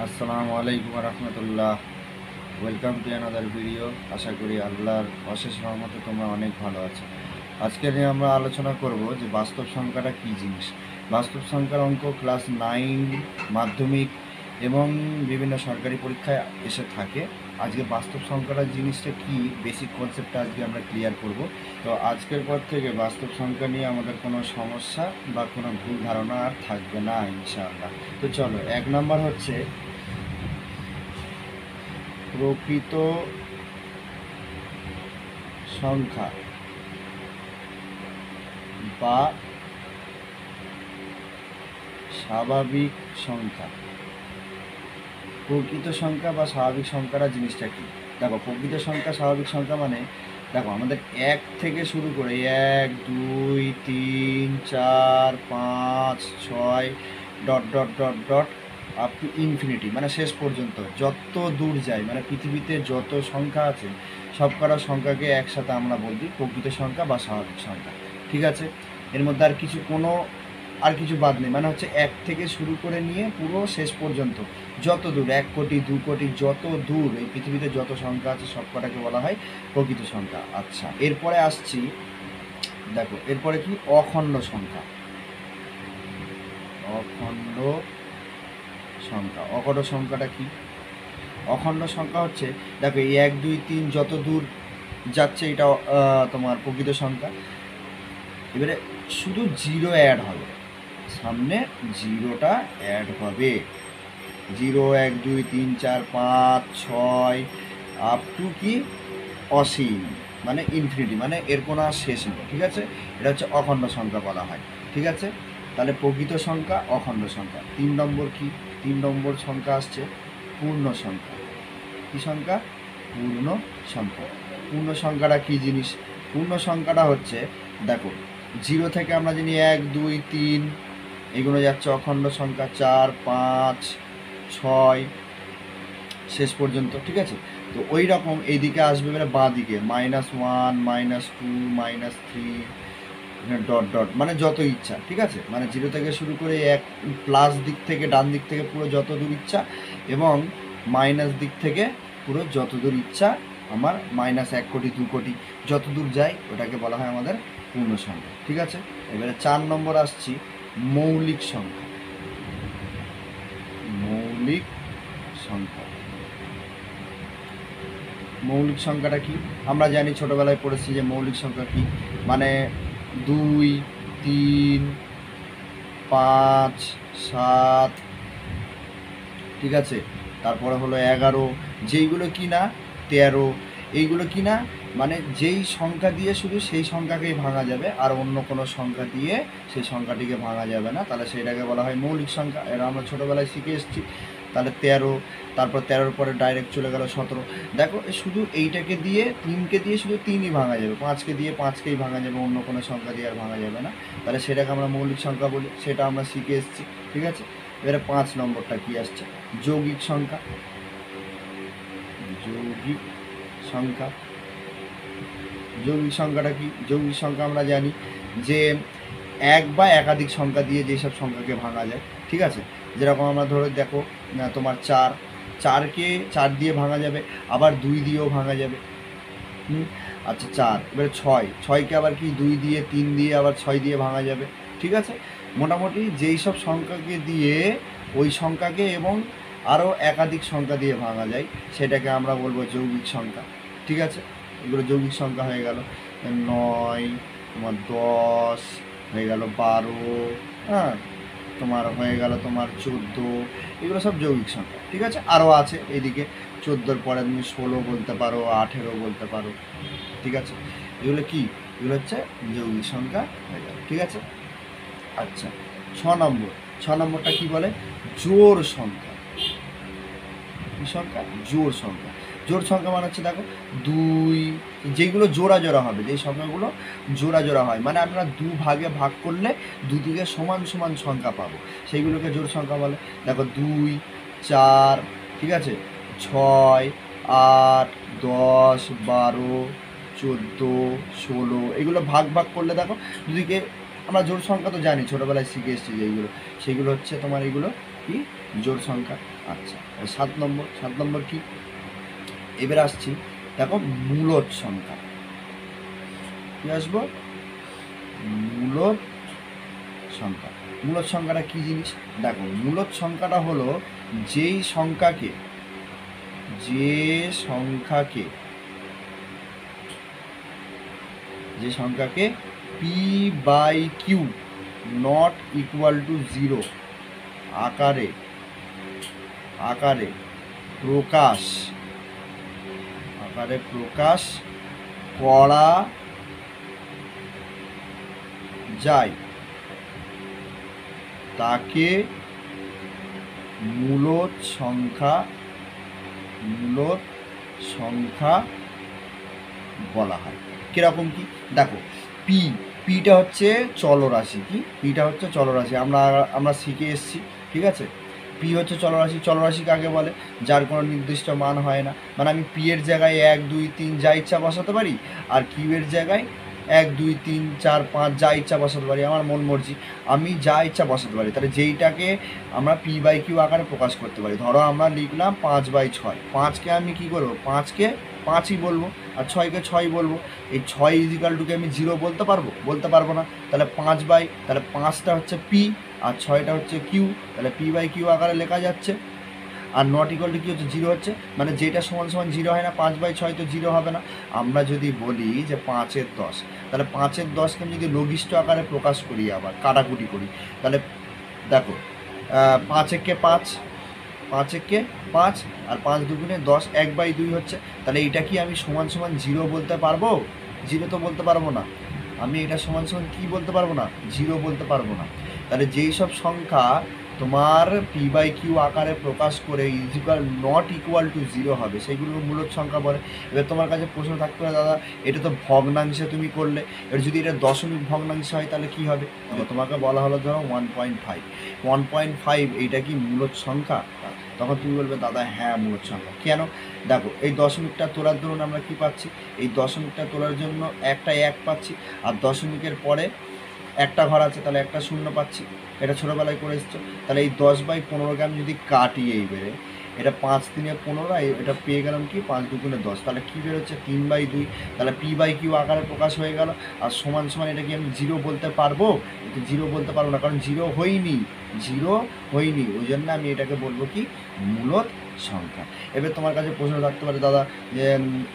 আসসালামু আলাইকুম রহমতুল্লাহ। Welcome to another video. আশা করি আল্লাহর অশেষ রহমতে তোমরা অনেক ভালো আছো। আজকে নিয়ে আমরা আলোচনা করব যে বাস্তব সংখ্যাটা কী জিনিস। বাস্তব সংখ্যার অঙ্ক ক্লাস 9 মাধ্যমিক এবং বিভিন্ন সরকারি পরীক্ষায় এসে থাকে। আজকে বাস্তব সংখ্যাটা জিনিসটা কি, বেসিক কনসেপ্টটা আজকে আমরা ক্লিয়ার করব। তো আজকের পর থেকে বাস্তব সংখ্যা নিয়ে আমাদের কোনো সমস্যা বা কোনো ভুল ধারণা আর থাকবে না ইনশাআল্লাহ। তো চলো, 1 নম্বর হচ্ছে প্রকৃত সংখ্যা বা স্বাভাবিক সংখ্যা। প্রকৃত সংখ্যা বা স্বাভাবিক সংখ্যাটা জিনিসটা কি? দেখো, প্রকৃত সংখ্যা স্বাভাবিক সংখ্যা মানে দেখো আমাদের 1 থেকে শুরু করে 1 2 3 4 5 6 dot dot dot dot up to infinity, মানে শেষ পর্যন্ত যত দূর যায়, মানে পৃথিবীতে যত সংখ্যা আছে সব কটা সংখ্যাকে একসাথে আমরা বলছি প্রকৃত সংখ্যা বা স্বাভাবিক সংখ্যা। ঠিক আছে, এর মধ্যে আর কিছু বাদ নেই, মানে হচ্ছে 1 থেকে শুরু করে নিয়ে পুরো শেষ পর্যন্ত যত দূর, 1 কোটি 2 কোটি যত দূর এই পৃথিবীতে যত সংখ্যা আছে সব কটাকে বলা হয় প্রকৃত সংখ্যা। আচ্ছা, এরপরে আসছি, দেখো এরপরে কি অখণ্ড সংখ্যা। অখণ্ড সংখ্যা, অখণ্ড সংখ্যাটা কি? অখণ্ড সংখ্যা হচ্ছে, দেখো এই 1 2 3 যত দূর যাচ্ছে এটা তোমার প্রকৃত সংখ্যা। এবারে শুধু জিরো অ্যাড হবে, সামনে জিরোটা অ্যাড হবে। 0 1 2 3 4 5 6 আপ টু কি অসীম, মানে ইনফিনিটি, মানে এর কোনো আর শেষ নেই। ঠিক আছে, এটা হচ্ছে অখণ্ড সংখ্যা বলা হয়। ঠিক আছে, তাহলে প্রকৃত সংখ্যা, অখণ্ড সংখ্যা। 3 নম্বর কি? 3 নম্বর সংখ্যা আসছে পূর্ণ সংখ্যা। কী সংখ্যা? পূর্ণ সংখ্যা। পূর্ণ সংখ্যাটা কী জিনিস? পূর্ণ সংখ্যাটা হচ্ছে, দেখো 0 থেকে আমরা জানি 1 2 3 এগুলো যাচ্ছে অখণ্ড সংখ্যা, 4 5 6 শেষ পর্যন্ত। ঠিক আছে, তো ওই রকম এইদিকে আসবে, মানে বাঁ দিকে -1 -2 -3 ডট ডট, মানে যত ইচ্ছা। ঠিক আছে, মানে 0 থেকে শুরু করে এক প্লাস দিক থেকে ডান দিক থেকে পুরো যত দূর ইচ্ছা, এবং মাইনাস দিক থেকে পুরো যত দূর ইচ্ছা, আমার -1 কোটি 2 কোটি যত দূর যায় ওটাকে বলা হয় আমাদের পূর্ণ সংখ্যা। ঠিক আছে, এবারে 4 নম্বর আসছি মৌলিক সংখ্যা। মৌলিক সংখ্যা, মৌলিক সংখ্যাটা কি? আমরা জানি, ছোটোবেলায় পড়েছি যে মৌলিক সংখ্যা কি, মানে 2 3 5 7, ঠিক আছে, তারপরে হলো 11, যেইগুলো কি না 13, এইগুলো কি না, মানে যেই সংখ্যা দিয়ে শুধু সেই সংখ্যাকেই ভাঙা যাবে, আর অন্য কোনো সংখ্যা দিয়ে সেই সংখ্যাটিকে ভাঙা যাবে না, তাহলে সেইটাকে বলা হয় মৌলিক সংখ্যা। এরা আমরা ছোটোবেলায় শিখে এসেছি। তাহলে 13, তারপর 13-র পরে ডাইরেক্ট চলে গেল 17। দেখো শুধু এইটাকে দিয়ে, 3কে দিয়ে শুধু 3ই ভাঙা যাবে, 5কে দিয়ে 5কেই ভাঙা যাবে, অন্য কোনো সংখ্যা দিয়ে আর ভাঙা যাবে না, তাহলে সেটাকে আমরা মৌলিক সংখ্যা বলি, সেটা আমরা শিখে এসেছি। ঠিক আছে, এবারে 5 নম্বরটা কি আসছে? যৌগিক সংখ্যা। যৌগিক সংখ্যা, যৌগিক সংখ্যাটা কি? যৌগিক সংখ্যা আমরা জানি যে এক বা একাধিক সংখ্যা দিয়ে যেসব সংখ্যাকে ভাঙা যায়। ঠিক আছে, যেরকম আমরা ধরে দেখো তোমার 4কে 4 দিয়ে ভাঙা যাবে, আবার 2 দিয়েও ভাঙা যাবে। আচ্ছা 4, এবারে 6কে আবার কি 2 দিয়ে 3 দিয়ে আবার 6 দিয়ে ভাঙা যাবে। ঠিক আছে, মোটামুটি যেই সব সংখ্যাকে দিয়ে ওই সংখ্যাকে এবং আরও একাধিক সংখ্যা দিয়ে ভাঙা যায় সেটাকে আমরা বলবো যৌগিক সংখ্যা। ঠিক আছে, এগুলো যৌগিক সংখ্যা হয়ে গেল। 9, তোমার 10 হয়ে গেল, 12, হ্যাঁ, তোমার হয়ে গেল তোমার 14, এগুলো সব যৌগিক সংখ্যা। ঠিক আছে, আরও আছে এইদিকে, 14-র পরে তুমি 16 বলতে পারো, 18 বলতে পারো। ঠিক আছে, এগুলো কি? এগুলো হচ্ছে যৌগিক সংখ্যা হয়ে গেল। ঠিক আছে, আচ্ছা 6 নম্বরটা কি বলে? জোড় সংখ্যা। কি সংখ্যা? জোড় সংখ্যা। জোড় সংখ্যা মানে হচ্ছে, দেখো 2, যেগুলো জোড়া জোড়া হবে, যেই সংখ্যাগুলো জোড়া জোড়া হয়, মানে আমরা 2 ভাগে ভাগ করলে দুদিকে সমান সমান সংখ্যা পাবো, সেইগুলোকে জোড় সংখ্যা বলে। দেখো 2 4, ঠিক আছে, 6 8 10 12 14 16, এগুলো ভাগ ভাগ করলে দেখো দুদিকে, আমরা জোড় সংখ্যা তো জানি, ছোটোবেলায় শিখে এসেছি যেইগুলো, সেগুলো হচ্ছে তোমার এগুলো কি জোড় সংখ্যা। আচ্ছা, 7 নম্বর কি? এবার আসছি দেখো মূলদ সংখ্যা। কি আসবো? মূলদ সংখ্যা। মূলদ সংখ্যাটা কি জিনিস? দেখো মূলদ সংখ্যাটা হলো যেই সংখ্যাকে P by Q not equal to 0 আকারে প্রকাশ করা যায় তাকে মূলদ সংখ্যা বলা হয়। কিরকম কি? দেখো পিটা হচ্ছে চলরাশি। পিটা হচ্ছে চলরাশি, আমরা শিখে এসেছি। ঠিক আছে, পি হচ্ছে চলরাশি কাকে বলে? যার কোনো নির্দিষ্ট মান হয় না। মানে আমি পি এর জায়গায় 1 2 3 যা ইচ্ছা বসাতে পারি, আর কিউ এর জায়গায় 1 2 3 4 5 যা ইচ্ছা বসাতে পারি, আমার মন মর্জি, আমি যা ইচ্ছা বসাতে পারি। তাহলে যেইটাকে আমরা পি বাই কিউ আকারে প্রকাশ করতে পারি। ধরো আমরা লিখলাম 5/6, 5কে আমি কী করবো? 5কে 5ই বলবো, আর 6কে 6 বলবো। এই 6 ইজিক্যালটুকে আমি 0 বলতে পারবো না। তাহলে 5টা হচ্ছে পি আর 6টা হচ্ছে কিউ, তাহলে পি বাই কিউ আকারে লেখা যাচ্ছে। আর নট ইকুয়াল টু কী হচ্ছে? 0 হচ্ছে, মানে যেটা সমান 0 হয় না। 5/6 তো 0 হবে না। আমরা যদি বলি যে 5-এর 10, তাহলে 5-এর 10কে আমি যদি লঘিষ্ঠ আকারে প্রকাশ করি, আবার কাটাকুটি করি, তাহলে দেখো 5-একে 5, 5-একে 5 আর 5 দুগুণে 10, 1/2 হচ্ছে। তাহলে এটা কি আমি সমান 0 বলতে পারবো? 0 তো বলতে পারবো না। আমি এটা সমান কি বলতে পারবো না? 0 বলতে পারবো না। তাহলে যেই সব সংখ্যা তোমার পি বাই কিউ আকারে প্রকাশ করে নট ইকুয়াল টু 0 হবে, সেইগুলো মূলদ সংখ্যা বলে। এবার তোমার কাছে প্রশ্ন থাকতে পারে, দাদা এটা তো ভগ্নাংশে তুমি করলে, এবার যদি এটা দশমিক ভগ্নাংশ হয় তাহলে কি হবে? তোমাকে বলা হলো ধরো 1.5, এইটা কি মূলদ সংখ্যা? তখন তুমি বলবে, দাদা হ্যাঁ মূলদ সংখ্যা। কেন? দেখো এই দশমিকটা তোলার দরুন আমরা কি পাচ্ছি? এই দশমিকটা তোলার জন্য একটা 1 পাচ্ছি, আর দশমিকের পরে একটা ঘর আছে, তাহলে একটা 0 পাচ্ছি। এটা ছোটোবেলায় করে এসছো। তাহলে এই 10/15কে আমি যদি কাটি, এই বেড়ে এটা 5 3 15, এটা পেয়ে গেলাম কি 5 2 10, তাহলে কী বেরোচ্ছে? 3/2। তাহলে পি বাই কিউ আকারে প্রকাশ হয়ে গেল। আর সমান এটা কি আমি 0 বলতে পারবো? কিন্তু 0 বলতে পারবো না, কারণ 0 হয়নি। ওই জন্য আমি এটাকে বলবো কি? মূলদ সংখ্যা। এবার তোমার কাছে প্রশ্ন থাকতে পারে, দাদা যে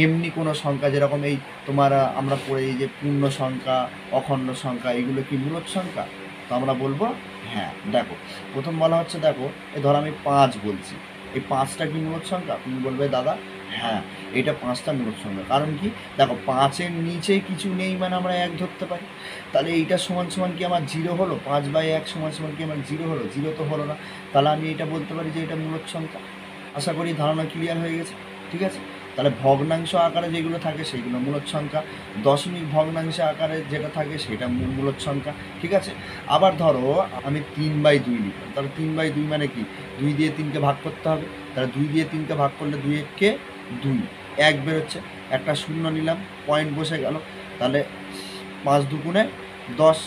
এমনি কোনো সংখ্যা, যেরকম এই তোমার আমরা পড়ে এই যে পূর্ণ সংখ্যা, অখণ্ড সংখ্যা, এগুলো কি মূলদ সংখ্যা? তো আমরা বলবো হ্যাঁ। দেখো প্রথম বলা হচ্ছে, দেখো এই ধর আমি 5 বলছি, এই 5টা কি মূলদ সংখ্যা? তুমি বলবে, দাদা হ্যাঁ এটা 5টা মূলদ সংখ্যা। কারণ কি? দেখো 5-এর নিচে কিছু নেই, মানে আমরা 1 ধরতে পারি। তাহলে এইটা সমান কি আমার 0 হলো? 5/1 সমান কি আমার 0 হলো? 0 তো হলো না। তাহলে আমি এটা বলতে পারি যে এটা মূলদ সংখ্যা। আশা করি ধারণা ক্লিয়ার হয়ে গেছে। ঠিক আছে, তাহলে ভগ্নাংশ আকারে যেগুলো থাকে সেইগুলো মূলদ সংখ্যা, দশমিক ভগ্নাংশ আকারে যেটা থাকে সেটা মূলদ সংখ্যা। ঠিক আছে, আবার ধরো আমি 3/2 লিখলাম, তাহলে 3/2 মানে কি? 2 দিয়ে 3কে ভাগ করতে হবে। তাহলে 2 দিয়ে 3কে ভাগ করলে 2-1-কে 2, 1 বেরোচ্ছে, একটা 0 নিলাম, পয়েন্ট বসে গেল। তাহলে 5 2 10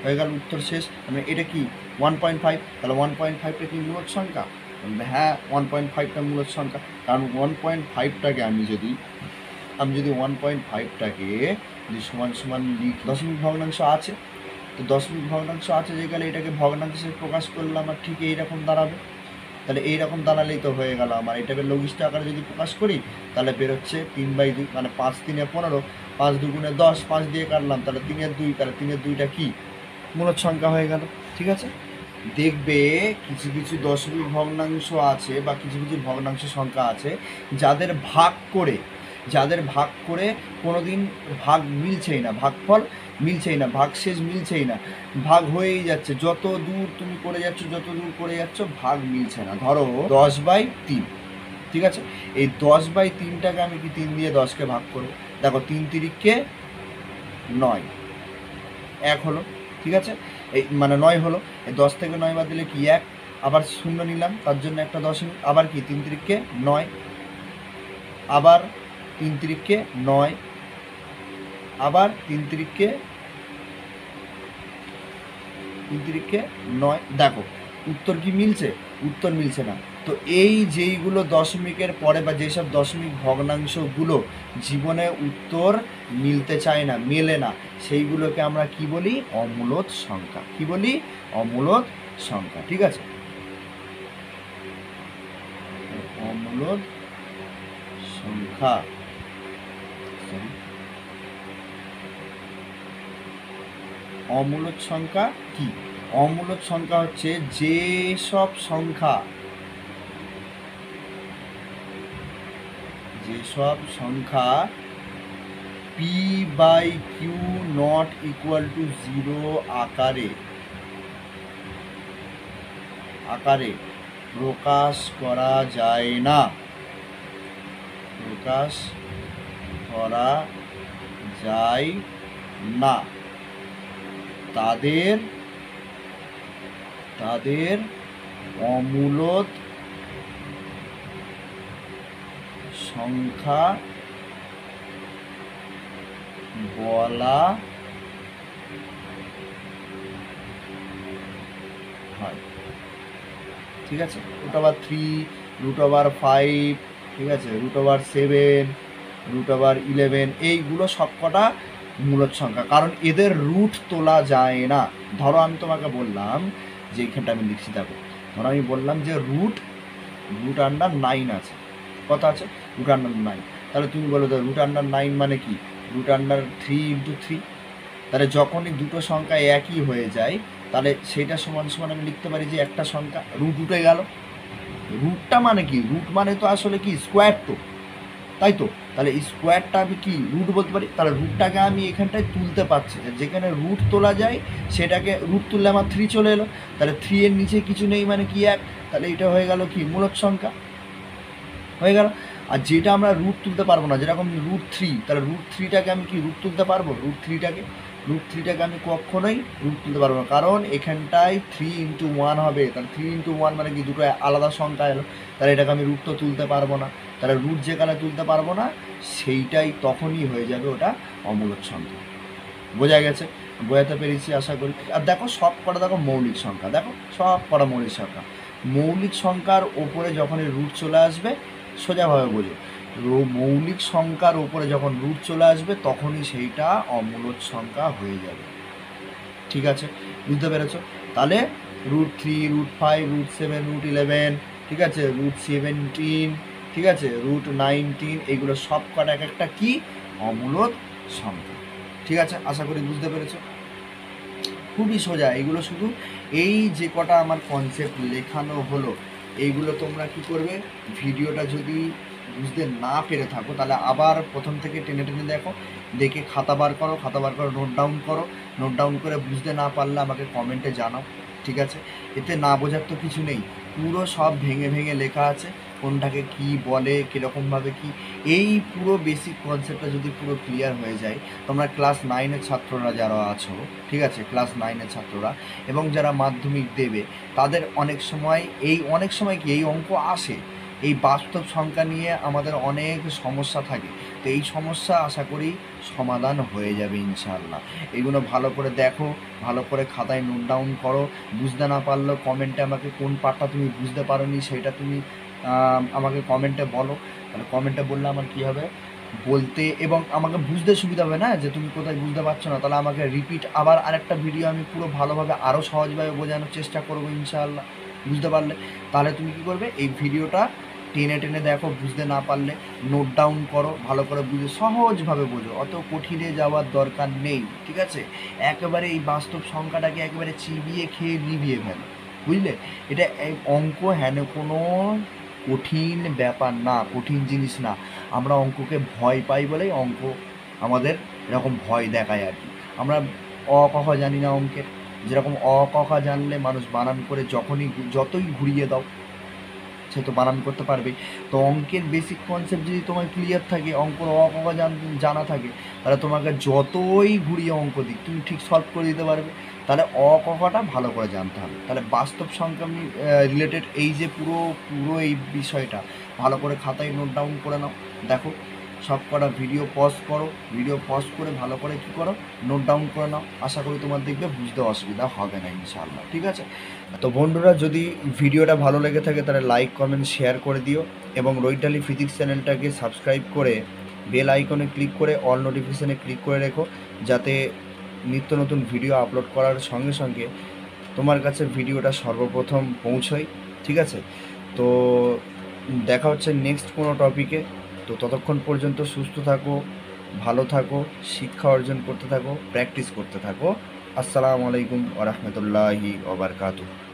হয়ে গেল, উত্তর শেষ। মানে এটা কি? 1.5। তাহলে 1.5টা কি মূলদ সংখ্যা? হ্যাঁ 1.5টা মূলদ সংখ্যা। কারণ 1.5টাকে আমি যদি 1.5টাকে যদি সমান লিখি, দশমিক ভগ্নাংশ আছে, তো দশমিক ভগ্নাংশ আছে যে গেলে এটাকে ভগ্নাংশে প্রকাশ করলাম, আর ঠিক এইরকম দাঁড়াবে। তাহলে এইরকম দাঁড়ালেই তো হয়ে গেল আমার। এটাকে লঘিষ্ঠ আকারে যদি প্রকাশ করি, তাহলে বেরোচ্ছে 3/2, মানে 5 3 15, 5 2 10, 5 দিয়ে কাটলাম, তাহলে 3-এর 2, তাহলে 3-এর 2টা কি? মূলদ সংখ্যা হয়ে গেল। ঠিক আছে, দেখবে কিছু দশমিক ভগ্নাংশ আছে বা কিছু ভগ্নাংশ সংখ্যা আছে যাদের ভাগ করে কোনো দিন ভাগ মিলছেই না, ভাগফল মিলছেই না, ভাগশেষ মিলছেই না, ভাগ হয়েই যাচ্ছে। যত দূর তুমি করে যাচ্ছ ভাগ মিলছে না। ধরো 10/3, ঠিক আছে, এই 10/3টাকে আমি কি 3 দিয়ে 10কে ভাগ করবো? দেখো 3 3-কে 9, 1 হলো। ঠিক আছে, এই মানে 9 হলো। এই 10 থেকে 9 বাদ দিলে কি 1, আবার 0 নিলাম, তার জন্য একটা দশমিক, আবার কি 3 3-কে 9, আবার 3 3-কে 9, আবার 3 3-কে 9। দেখো উত্তর কি মিলছে? উত্তর মিলছে না। তো এই যেইগুলো দশমিকের পরে বা যেসব দশমিক ভগ্নাংশগুলো জীবনে উত্তর মিলতে চায় না, মেলে না, সেইগুলোকে আমরা কি বলি? অমূলদ সংখ্যা। কি বলি? অমূলদ সংখ্যা। ঠিক আছে, অমূলদ সংখ্যা। অমূলদ সংখ্যা কি? অমূলদ সংখ্যা হচ্ছে যেসব সংখ্যা P by Q not equal to 0 আকারে প্রকাশ করা যায় না, তাদের অমূলদ সংখ্যা বলা হয়। ঠিক আছে, √3, √5, ঠিক আছে, √7, √11, এইগুলো সবকটা মূলদ সংখ্যা, কারণ এদের রুট তোলা যায় না। ধরো আমি তোমাকে বললাম যে এইখানটা আমি লিখছি, দেখো, ধরো আমি বললাম যে √9 আছে, কত আছে? √9। তাহলে তুমি বলো তো √9 মানে কি? √3 × 3। তাহলে যখনই দুটো সংখ্যা একই হয়ে যায়, তাহলে সেইটা সমান সমান আমি লিখতে পারি যে একটা সংখ্যা রুট উঠে গেল। রুটটা মানে কি? রুট মানে তো আসলে কি? স্কোয়ার, তো তাই তো। তাহলে এই স্কোয়ারটা আমি কি রুট বলতে পারি? তাহলে রুটটাকে আমি এখানটায় তুলতে পারছি, যেখানে রুট তোলা যায় সেটাকে রুট তুললে আমার 3 চলে এলো। তাহলে 3 এর নিচে কিছু নেই মানে কি? 1। তাহলে এটা হয়ে গেল কি? মূলদ সংখ্যা হয়ে গেল। আর যেটা আমরা রুট তুলতে পারবো না, যেরকম √3, তাহলে √3টাকে আমি কি রুট তুলতে পারবো? √3টাকে আমি কখনোই রুট তুলতে পারবো না, কারণ এখানটায় 3 × 1 হবে। তাহলে 3 × 1 মানে কি? দুটো আলাদা সংখ্যা এলো, তাহলে এটাকে আমি রুট তো তুলতে পারবো না। তাহলে রুট যেখানে তুলতে পারবো না, সেইটাই তখনই হয়ে যাবে ওটা অমূলদ সংখ্যা। বোঝা গেছে? বোঝাতে পেরেছি আশা করি। আর দেখো সব কটা, দেখো মৌলিক সংখ্যা, দেখো সব কটা মৌলিক সংখ্যা। মৌলিক সংখ্যার ওপরে যখনই রুট চলে আসবে, সোজাভাবে বোঝো, মৌলিক সংখ্যার ওপরে যখন রুট চলে আসবে তখনই সেইটা অমূলদ সংখ্যা হয়ে যাবে। ঠিক আছে, বুঝতে পেরেছো? তাহলে √3, √5, √7, √11, ঠিক আছে, √17, ঠিক আছে, √19, এইগুলো সব কটা এক একটা কি? অমূলদ সংখ্যা। ঠিক আছে, আশা করি বুঝতে পেরেছো। খুবই সোজা এগুলো, শুধু এই যে কটা আমার কনসেপ্ট লেখানো হলো, এইগুলো তোমরা কি করবে? ভিডিওটা যদি বুঝতে না পেরে থাকো, তাহলে আবার প্রথম থেকে টেনে টেনে দেখো, দেখে খাতা বার করো, নোট ডাউন করে বুঝতে না পারলে আমাকে কমেন্টে জানাও। ঠিক আছে, এতে না বোঝার তো কিছু নেই, পুরো সব ভেঙে ভেঙে লেখা আছে, কোনটাকে কি বলে, কীরকমভাবে কি, এই পুরো বেসিক কনসেপ্টটা যদি পুরো ক্লিয়ার হয়ে যায়, তোমরা ক্লাস 9-এর ছাত্ররা যারা আছো, ঠিক আছে, ক্লাস 9-এর ছাত্ররা এবং যারা মাধ্যমিক দেবে, তাদের অনেক সময় কি এই অঙ্ক আসে, এই বাস্তব সংখ্যা নিয়ে আমাদের অনেক সমস্যা থাকে। তো এই সমস্যা আশা করি সমাধান হয়ে যাবে ইনশাআল্লাহ। এগুলো ভালো করে দেখো, ভালো করে খাতায় নোট ডাউন করো। বুঝতে না পারলেও কমেন্টে আমাকে কোন পার্টটা তুমি বুঝতে পারোনি সেটা তুমি আমাকে কমেন্টে বলো। তাহলে কমেন্টে বললে আমার কী হবে? বলতে এবং আমাকে বুঝতে সুবিধা হবে না, যে তুমি কোথায় বুঝতে পারছো না, তাহলে আমাকে রিপিট আবার আরেকটা ভিডিও আমি পুরো ভালোভাবে আরও সহজভাবে বোঝানোর চেষ্টা করবো ইনশাআল্লাহ। বুঝতে পারলে তাহলে তুমি কী করবে? এই ভিডিওটা টেনে টেনে দেখো, বুঝতে না পারলে নোট ডাউন করো, ভালো করে বুঝে সহজভাবে বোঝো, অত কঠিনে যাওয়ার দরকার নেই। ঠিক আছে, একেবারে এই বাস্তব সংখ্যাটাকে একেবারে চিবিয়ে খেয়ে নিভিয়ে ফেলো, বুঝলে? এটা অঙ্ক হ্যাঁ কোনো কঠিন ব্যাপার না, কঠিন জিনিস না। আমরা অঙ্ককে ভয় পাই বলেই অঙ্ক আমাদের এরকম ভয় দেখায় আর কি। আমরা অ ক খ জানি না অঙ্কের, যেরকম অ ক খ জানলে মানুষ বানান করে যতই ঘুরিয়ে দাও সে তো বানান করতে পারবে। তো অঙ্কের বেসিক কনসেপ্ট যদি তোমার ক্লিয়ার থাকে, অঙ্কর অ ক খ জানা থাকে, তাহলে তোমাকে যতই ঘুরিয়ে অঙ্ক দিক তুমি ঠিক সলভ করে দিতে পারবে। তাহলে অ ক খটা ভালো করে জানতে হবে। তাহলে বাস্তব সংখ্যা রিলেটেড এই যে পুরো এই বিষয়টা ভালো করে খাতায় নোট ডাউন করে নাও। দেখো সব কটা ভিডিও পজ করো, ভিডিও পজ করে ভালো করে কী করো, নোট ডাউন করে নাও। আশা করি তোমার দেখবে বুঝতে অসুবিধা হবে না ইনশাআল্লাহ, ঠিক আছে? তো বন্ধুরা, যদি ভিডিওটা ভালো লেগে থাকে তাহলে লাইক কমেন্ট শেয়ার করে দিও, এবং রৈটালি ফিজিক্স চ্যানেলটাকে সাবস্ক্রাইব করে বেল আইকনে ক্লিক করে অল নোটিফিকেশানে ক্লিক করে রেখো, যাতে নিত্য নতুন ভিডিও আপলোড করার সঙ্গে সঙ্গে তোমার কাছে ভিডিওটা সর্বপ্রথম পৌঁছয়, ঠিক আছে? তো দেখা হচ্ছে নেক্সট কোনো টপিকে। তো ততক্ষণ পর্যন্ত সুস্থ থাকো, ভালো থাকো, শিক্ষা অর্জন করতে থাকো, প্র্যাকটিস করতে থাকো। আসসালামু আলাইকুম ওয়া রাহমাতুল্লাহি ওয়া বারাকাতুহু।